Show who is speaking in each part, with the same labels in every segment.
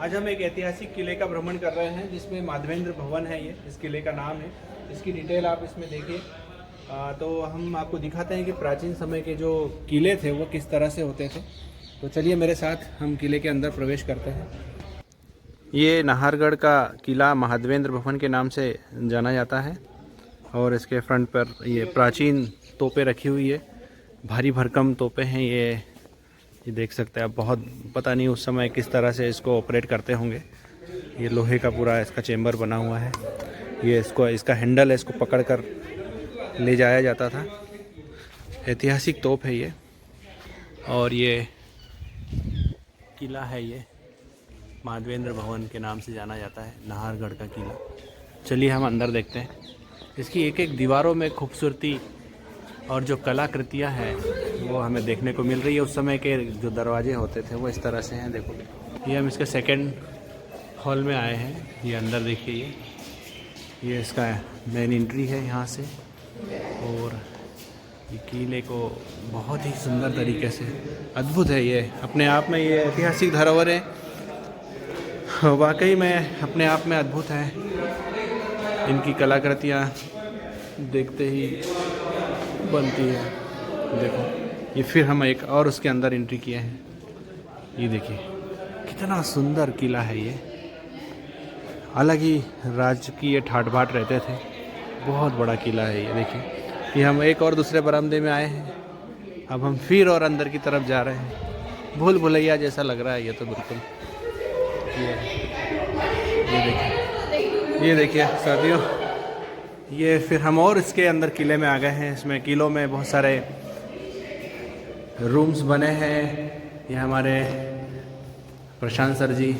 Speaker 1: आज हम एक ऐतिहासिक किले का भ्रमण कर रहे हैं जिसमें माधवेंद्र भवन है। ये इस किले का नाम है। इसकी डिटेल आप इसमें देखिए। तो हम आपको दिखाते हैं कि प्राचीन समय के जो किले थे वो किस तरह से होते थे। तो चलिए मेरे साथ हम किले के अंदर प्रवेश करते हैं। ये नाहरगढ़ का किला माधवेंद्र भवन के नाम से जाना जाता है और इसके फ्रंट पर ये प्राचीन तोपें रखी हुई है। भारी भरकम तोपें हैं ये देख सकते हैं आप। बहुत पता नहीं उस समय किस तरह से इसको ऑपरेट करते होंगे। ये लोहे का पूरा इसका चेम्बर बना हुआ है। ये इसका हैंडल है, इसको पकड़कर ले जाया जाता था। ऐतिहासिक तोप है ये। और ये किला है, ये माधवेंद्र भवन के नाम से जाना जाता है, नाहरगढ़ का किला। चलिए हम अंदर देखते हैं। इसकी एक एक दीवारों में खूबसूरती और जो कलाकृतियाँ हैं वो हमें देखने को मिल रही है। उस समय के जो दरवाजे होते थे वो इस तरह से हैं। देखो, ये हम इसके सेकंड हॉल में आए हैं। ये अंदर देखिए, ये इसका मेन एंट्री है यहाँ से। और ये किले को बहुत ही सुंदर तरीके से, अद्भुत है ये अपने आप में। ये ऐतिहासिक धरोहर है, वाकई में अपने आप में अद्भुत है। इनकी कलाकृतियाँ देखते ही बनती है। देखो, ये फिर हम एक और उसके अंदर एंट्री किए हैं। ये देखिए कितना सुंदर किला है ये। अलग ही राजकीय ठाट बाट रहते थे। बहुत बड़ा किला है ये। देखिए, ये हम एक और दूसरे बरामदे में आए हैं। अब हम फिर और अंदर की तरफ जा रहे हैं। भूल भुलैया जैसा लग रहा है ये तो बिल्कुल। ये देखिए साथियों, ये फिर हम और इसके अंदर किले में आ गए हैं। इसमें किलों में बहुत सारे रूम्स बने हैं। ये हमारे प्रशांत सर जी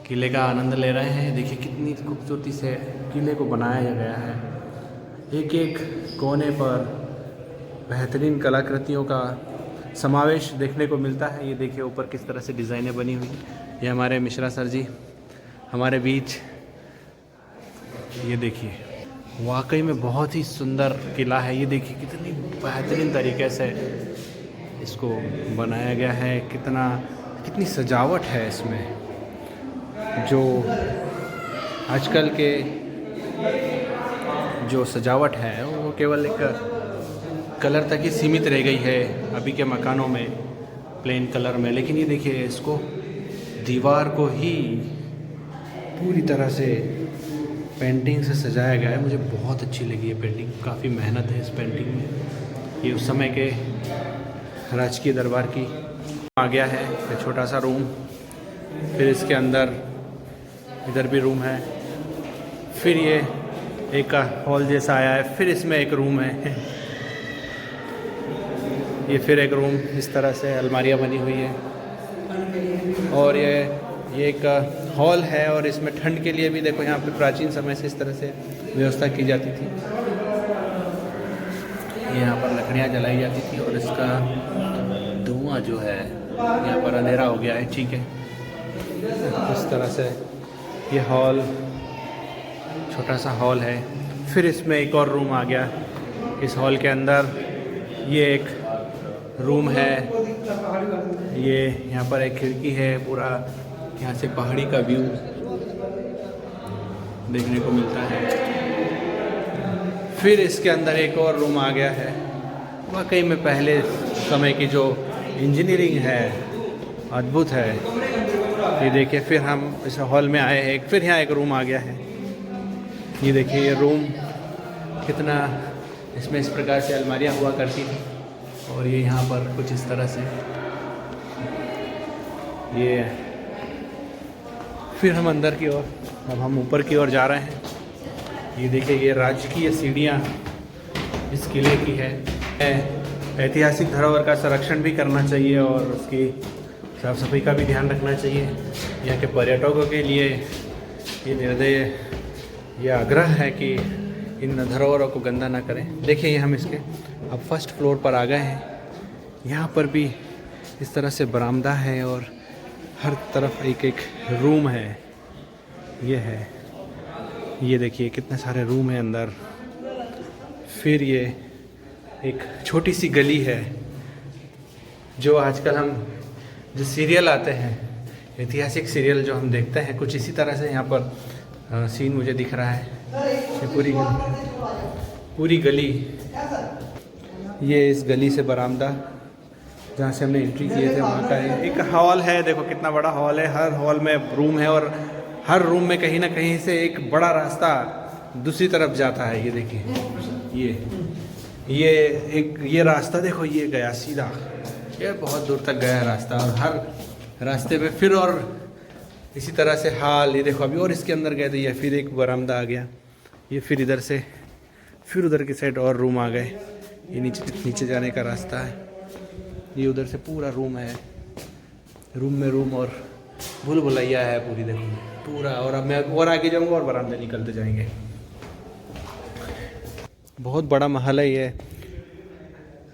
Speaker 1: किले का आनंद ले रहे हैं। देखिए कितनी खूबसूरती से किले को बनाया गया है। एक एक कोने पर बेहतरीन कलाकृतियों का समावेश देखने को मिलता है। ये देखिए ऊपर किस तरह से डिज़ाइनें बनी हुई। ये हमारे मिश्रा सर जी हमारे बीच। ये देखिए वाकई में बहुत ही सुंदर किला है। ये देखिए कितनी बेहतरीन तरीके से इसको बनाया गया है। कितनी सजावट है इसमें। जो आजकल के जो सजावट है वो केवल एक कलर तक ही सीमित रह गई है अभी के मकानों में, प्लेन कलर में। लेकिन ये देखिए इसको दीवार को ही पूरी तरह से पेंटिंग से सजाया गया है। मुझे बहुत अच्छी लगी ये पेंटिंग। काफ़ी मेहनत है इस पेंटिंग में। ये उस समय के राजकीय दरबार की आ गया है। एक छोटा सा रूम, फिर इसके अंदर इधर भी रूम है, फिर ये एक हॉल जैसा आया है, फिर इसमें एक रूम है। ये फिर एक रूम, इस तरह से अलमारियाँ बनी हुई है। और ये एक हॉल है और इसमें ठंड के लिए भी देखो यहाँ पे प्राचीन समय से इस तरह से व्यवस्था की जाती थी। यहाँ पर लकड़ियाँ जलाई जाती थी और इसका धुआं जो है, यहाँ पर अंधेरा हो गया है, ठीक है। इस तरह से ये हॉल, छोटा सा हॉल है। फिर इसमें एक और रूम आ गया। इस हॉल के अंदर ये एक रूम है। ये यहाँ पर एक खिड़की है। पूरा यहाँ से पहाड़ी का व्यू देखने को मिलता है। फिर इसके अंदर एक और रूम आ गया है। वाकई में पहले समय की जो इंजीनियरिंग है अद्भुत है। ये देखिए फिर हम इस हॉल में आए हैं। फिर यहाँ एक रूम आ गया है। ये देखिए ये रूम कितना, इसमें इस प्रकार से अलमारियाँ हुआ करती थी। और ये यहाँ पर कुछ इस तरह से ये। फिर हम अंदर की ओर, अब हम ऊपर की ओर जा रहे हैं। ये देखिए ये राजकीय सीढ़ियाँ इस किले की है। ऐतिहासिक धरोहर का संरक्षण भी करना चाहिए और उसकी साफ सफाई का भी ध्यान रखना चाहिए। यहाँ के पर्यटकों के लिए ये निर्दय, ये आग्रह है कि इन धरोहरों को गंदा ना करें। देखिए ये हम इसके अब फर्स्ट फ्लोर पर आ गए हैं। यहाँ पर भी इस तरह से बरामदा है और हर तरफ एक एक रूम है। ये है, ये देखिए कितने सारे रूम हैं अंदर। फिर ये एक छोटी सी गली है जो आजकल हम जो सीरियल आते हैं ऐतिहासिक सीरियल जो हम देखते हैं कुछ इसी तरह से यहाँ पर सीन मुझे दिख रहा है। ये पूरी गली, ये इस गली से बरामदा जहाँ से हमने एंट्री किए थे वहाँ का है। एक हॉल है, देखो कितना बड़ा हॉल है, हर हॉल में रूम है और हर रूम में कहीं ना कहीं से एक बड़ा रास्ता दूसरी तरफ जाता है। ये देखिए, ये रास्ता देखो, ये गया सीधा, ये बहुत दूर तक गया रास्ता, और हर रास्ते में फिर और इसी तरह से हाल। ये देखो अभी और इसके अंदर गए थे, ये फिर एक बरामदा आ गया, ये फिर इधर से फिर उधर की साइड और रूम आ गए। ये नीचे जाने का रास्ता है, ये उधर से पूरा रूम है, रूम में रूम और भूल भुलैया है पूरी, देखो पूरा। और अब मैं और आगे जाऊंगा और बरामदे निकलते जाएंगे। बहुत बड़ा महल है ये,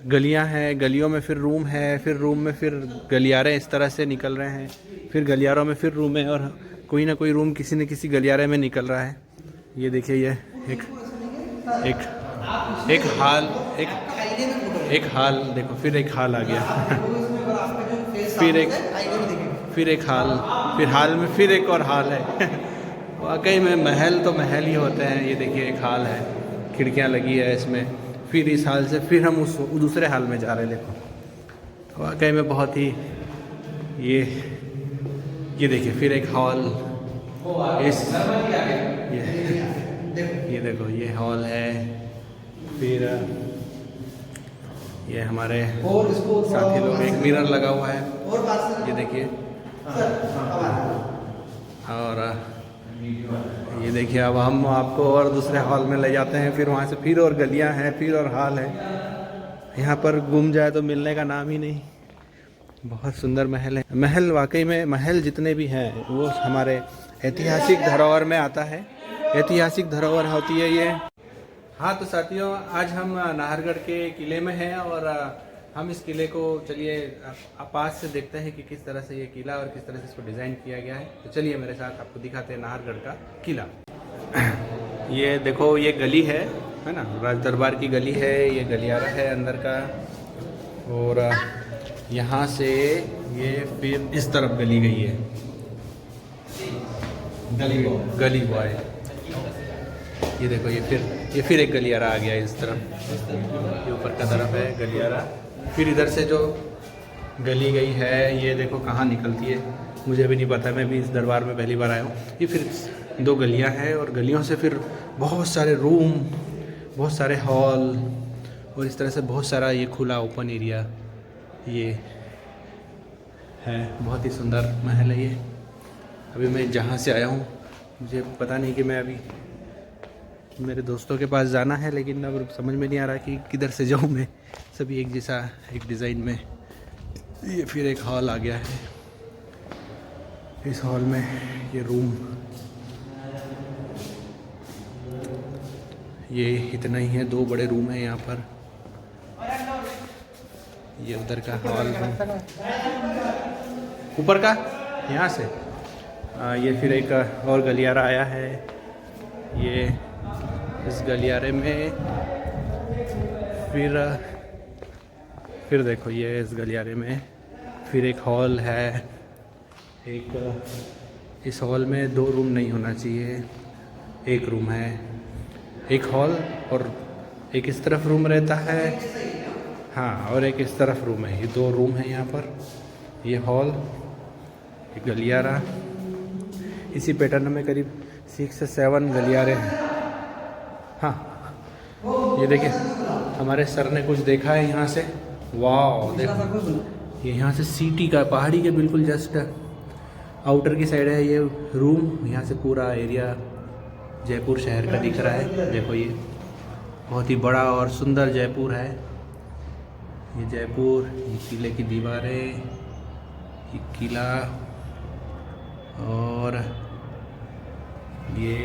Speaker 1: गलियां हैं, गलियों में फिर रूम है, फिर रूम में फिर गलियारे इस तरह से निकल रहे हैं, फिर गलियारों में फिर रूम है, और कोई ना कोई रूम किसी न किसी गलियारे में निकल रहा है। ये देखिए, ये एक हाल देखो, फिर एक हाल आ गया फिर एक हाल, फिर हाल में फिर एक और हाल है वाकई में महल तो महल ही होते हैं। ये देखिए एक हाल है, खिड़कियां लगी है इसमें, फिर इस हाल से फिर हम उस दूसरे हाल में जा रहे हैं। देखो वाकई में बहुत ही ये देखिए फिर एक हॉल, ये देखो ये हॉल है, फिर ये हमारे साथी लोग, एक मिरर लगा हुआ है, ये देखिए, और ये देखिए अब हम आपको और दूसरे हॉल में ले जाते हैं, फिर वहाँ से फिर और गलियाँ हैं, फिर और हॉल है। यहाँ पर गुम जाए तो मिलने का नाम ही नहीं। बहुत सुंदर महल है। महल वाकई में, महल जितने भी हैं वो हमारे ऐतिहासिक धरोहर में आता है, ऐतिहासिक धरोहर होती है ये। हाँ तो साथियों, आज हम नाहरगढ़ के किले में हैं और हम इस किले को चलिए पास से देखते हैं कि किस तरह से ये किला और किस तरह से इसको डिज़ाइन किया गया है। तो चलिए मेरे साथ आपको दिखाते हैं नाहरगढ़ का किला। ये देखो ये गली है ना, राज दरबार की गली है, ये गलियारा है अंदर का, और यहाँ से ये फिर इस तरफ गली गई है, गली बॉय। ये देखो ये फिर एक गलियारा आ गया इस तरफ, ये ऊपर का तरफ है गलियारा। फिर इधर से जो गली गई है ये देखो कहाँ निकलती है, मुझे भी नहीं पता, मैं भी इस दरबार में पहली बार आया हूँ। ये फिर 2 गलियाँ हैं और गलियों से फिर बहुत सारे रूम, बहुत सारे हॉल, और इस तरह से बहुत सारा ये खुला ओपन एरिया ये है। बहुत ही सुंदर महल है ये। अभी मैं जहाँ से आया हूँ मुझे पता नहीं कि मैं अभी मेरे दोस्तों के पास जाना है, लेकिन अब समझ में नहीं आ रहा कि किधर से जाऊँ मैं, सभी एक जैसा एक डिज़ाइन में। ये फिर एक हॉल आ गया है, इस हॉल में ये रूम, ये इतना ही है, 2 बड़े रूम हैं यहाँ पर। ये उधर का हॉल ऊपर का, यहाँ से ये फिर एक और गलियारा आया है। ये इस गलियारे में फिर देखो ये इस गलियारे में फिर एक हॉल है। इस हॉल में 2 रूम नहीं होना चाहिए, 1 रूम है, एक हॉल और एक इस तरफ रूम रहता है, हाँ, और एक इस तरफ रूम है। ये 2 रूम है यहाँ पर, ये हॉल, ये गलियारा। इसी पैटर्न में करीब 6 से 7 गलियारे हैं। हाँ ये देखिए हमारे सर ने कुछ देखा है यहाँ से, वाह देखो, ये यहाँ से सिटी का, पहाड़ी के बिल्कुल जस्ट आउटर की साइड है ये रूम। यहाँ से पूरा एरिया जयपुर शहर का दिख रहा है। देखो ये बहुत ही बड़ा और सुंदर जयपुर है। ये जयपुर, ये किले की दीवारें, ये किला, और ये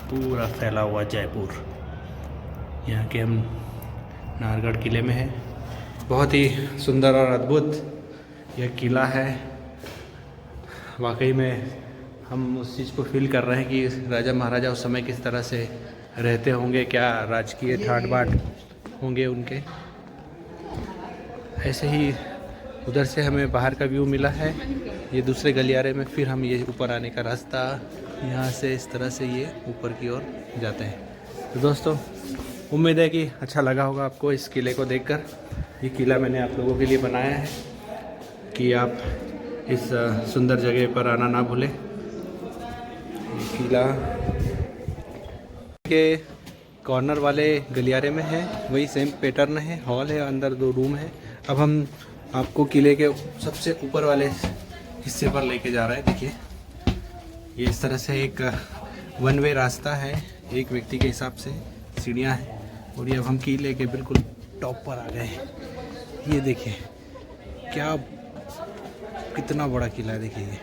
Speaker 1: पूरा फैला हुआ जयपुर। यहाँ के हम नाहरगढ़ किले में हैं। बहुत ही सुंदर और अद्भुत यह किला है। वाकई में हम उस चीज़ को फील कर रहे हैं कि राजा महाराजा उस समय किस तरह से रहते होंगे, क्या राजकीय ठाट बाट होंगे उनके। ऐसे ही उधर से हमें बाहर का व्यू मिला है। ये दूसरे गलियारे में फिर हम ये ऊपर आने का रास्ता यहाँ से इस तरह से ये ऊपर की ओर जाते हैं। तो दोस्तों उम्मीद है कि अच्छा लगा होगा आपको इस किले को देखकर। ये किला मैंने आप लोगों के लिए बनाया है कि आप इस सुंदर जगह पर आना ना भूलें। ये किला के कॉर्नर वाले गलियारे में है, वही सेम पैटर्न है, हॉल है, अंदर 2 रूम है। अब हम आपको किले के सबसे ऊपर वाले हिस्से पर लेके जा रहे हैं। देखिए ये इस तरह से एक 1 वे रास्ता है, एक व्यक्ति के हिसाब से सीढ़ियाँ हैं। और ये अब हम किले के बिल्कुल टॉप पर आ गए हैं। ये देखिए कितना बड़ा किला है। देखिए ये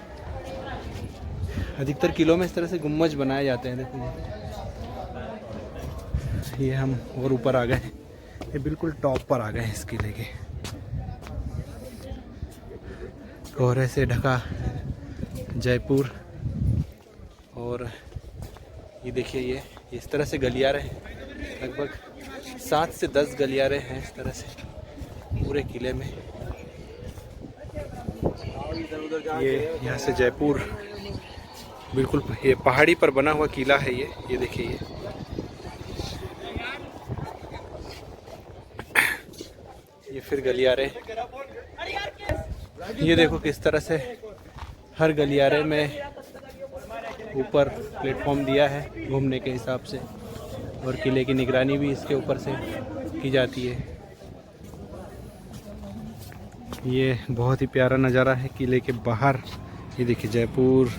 Speaker 1: अधिकतर किलों में इस तरह से गुम्बज बनाए जाते हैं। देखो ये हम और ऊपर आ गए, ये बिल्कुल टॉप पर आ गए हैं इस किले के। कोहरे से ढका जयपुर। और ये देखिए ये इस तरह से गलियारे हैं, लगभग 7 से 10 गलियारे हैं इस तरह से पूरे किले में। ये यहाँ से जयपुर बिल्कुल ये पहाड़ी पर बना हुआ किला है। ये देखिए ये फिर गलियारे। ये देखो किस तरह से हर गलियारे में ऊपर प्लेटफॉर्म दिया है घूमने के हिसाब से, और किले की निगरानी भी इसके ऊपर से की जाती है। ये बहुत ही प्यारा नज़ारा है किले के बाहर। ये देखिए जयपुर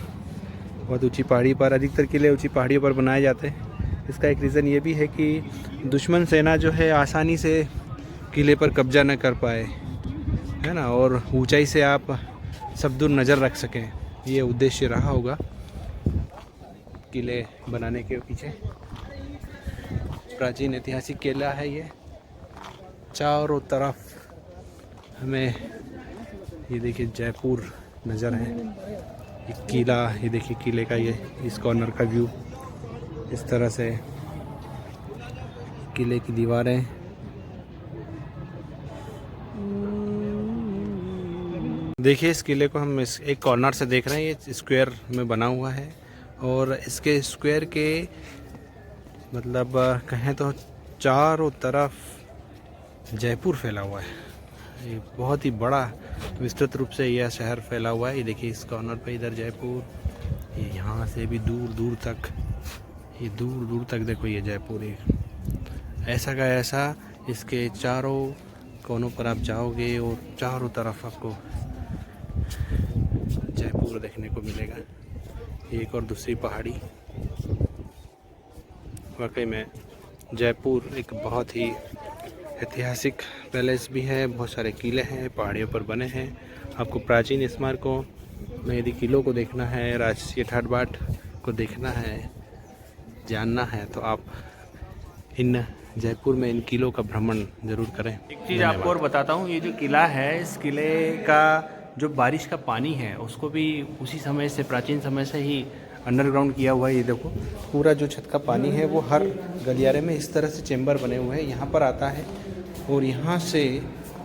Speaker 1: बहुत ऊंची पहाड़ी पर, अधिकतर किले ऊंची पहाड़ियों पर बनाए जाते हैं। इसका एक रीज़न ये भी है कि दुश्मन सेना जो है आसानी से किले पर कब्जा न कर पाए, है ना, और ऊंचाई से आप सब दूर नज़र रख सकें। ये उद्देश्य रहा होगा किले बनाने के पीछे। प्राचीन ऐतिहासिक किला है ये, चारों तरफ हमें ये देखिए जयपुर नज़र है। ये किला, ये देखिए किले का ये इस कॉर्नर का व्यू इस तरह से, किले की दीवारें। देखिए इस किले को हम इस एक कॉर्नर से देख रहे हैं, ये स्क्वायर में बना हुआ है। और इसके स्क्वायर के मतलब कहें तो चारों तरफ जयपुर फैला हुआ है। ये बहुत ही बड़ा विस्तृत रूप से यह शहर फैला हुआ है। ये देखिए इस कॉर्नर पे इधर जयपुर, ये यहाँ से भी दूर दूर तक, ये दूर दूर तक देखो ये जयपुर। ये ऐसा का ऐसा इसके चारों कोनों पर आप जाओगे और चारों तरफ आपको जयपुर देखने को मिलेगा। एक और दूसरी पहाड़ी। वाकई में जयपुर एक बहुत ही ऐतिहासिक पैलेस भी है, बहुत सारे किले हैं, पहाड़ियों पर बने हैं। आपको प्राचीन स्मारकों में यदि किलों को देखना है, राजसीय ठाट बाट को देखना है, जानना है, तो आप इन जयपुर में इन किलों का भ्रमण जरूर करें। एक चीज़ आपको और बताता हूँ, ये जो किला है, इस किले का जो बारिश का पानी है उसको भी उसी समय से, प्राचीन समय से ही अंडरग्राउंड किया हुआ है। ये देखो पूरा जो छत का पानी है वो हर गलियारे में इस तरह से चेंबर बने हुए हैं, यहाँ पर आता है और यहाँ से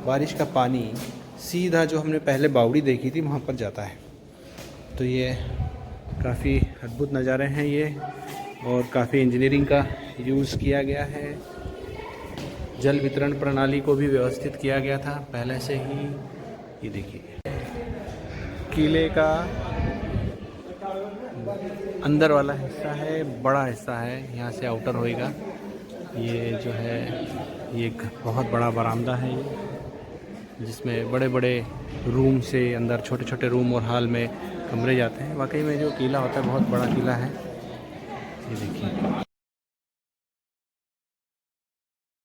Speaker 1: बारिश का पानी सीधा जो हमने पहले बावड़ी देखी थी वहाँ पर जाता है। तो ये काफ़ी अद्भुत नज़ारे हैं ये, और काफ़ी इंजीनियरिंग का यूज़ किया गया है। जल वितरण प्रणाली को भी व्यवस्थित किया गया था पहले से ही। ये देखिए किले का अंदर वाला हिस्सा है, बड़ा हिस्सा है, यहाँ से आउटर होएगा। ये जो है ये एक बहुत बड़ा बरामदा है ये, जिसमें बड़े बड़े रूम से अंदर छोटे छोटे रूम और हॉल में कमरे जाते हैं। वाकई में जो किला होता है बहुत बड़ा किला है। ये देखिए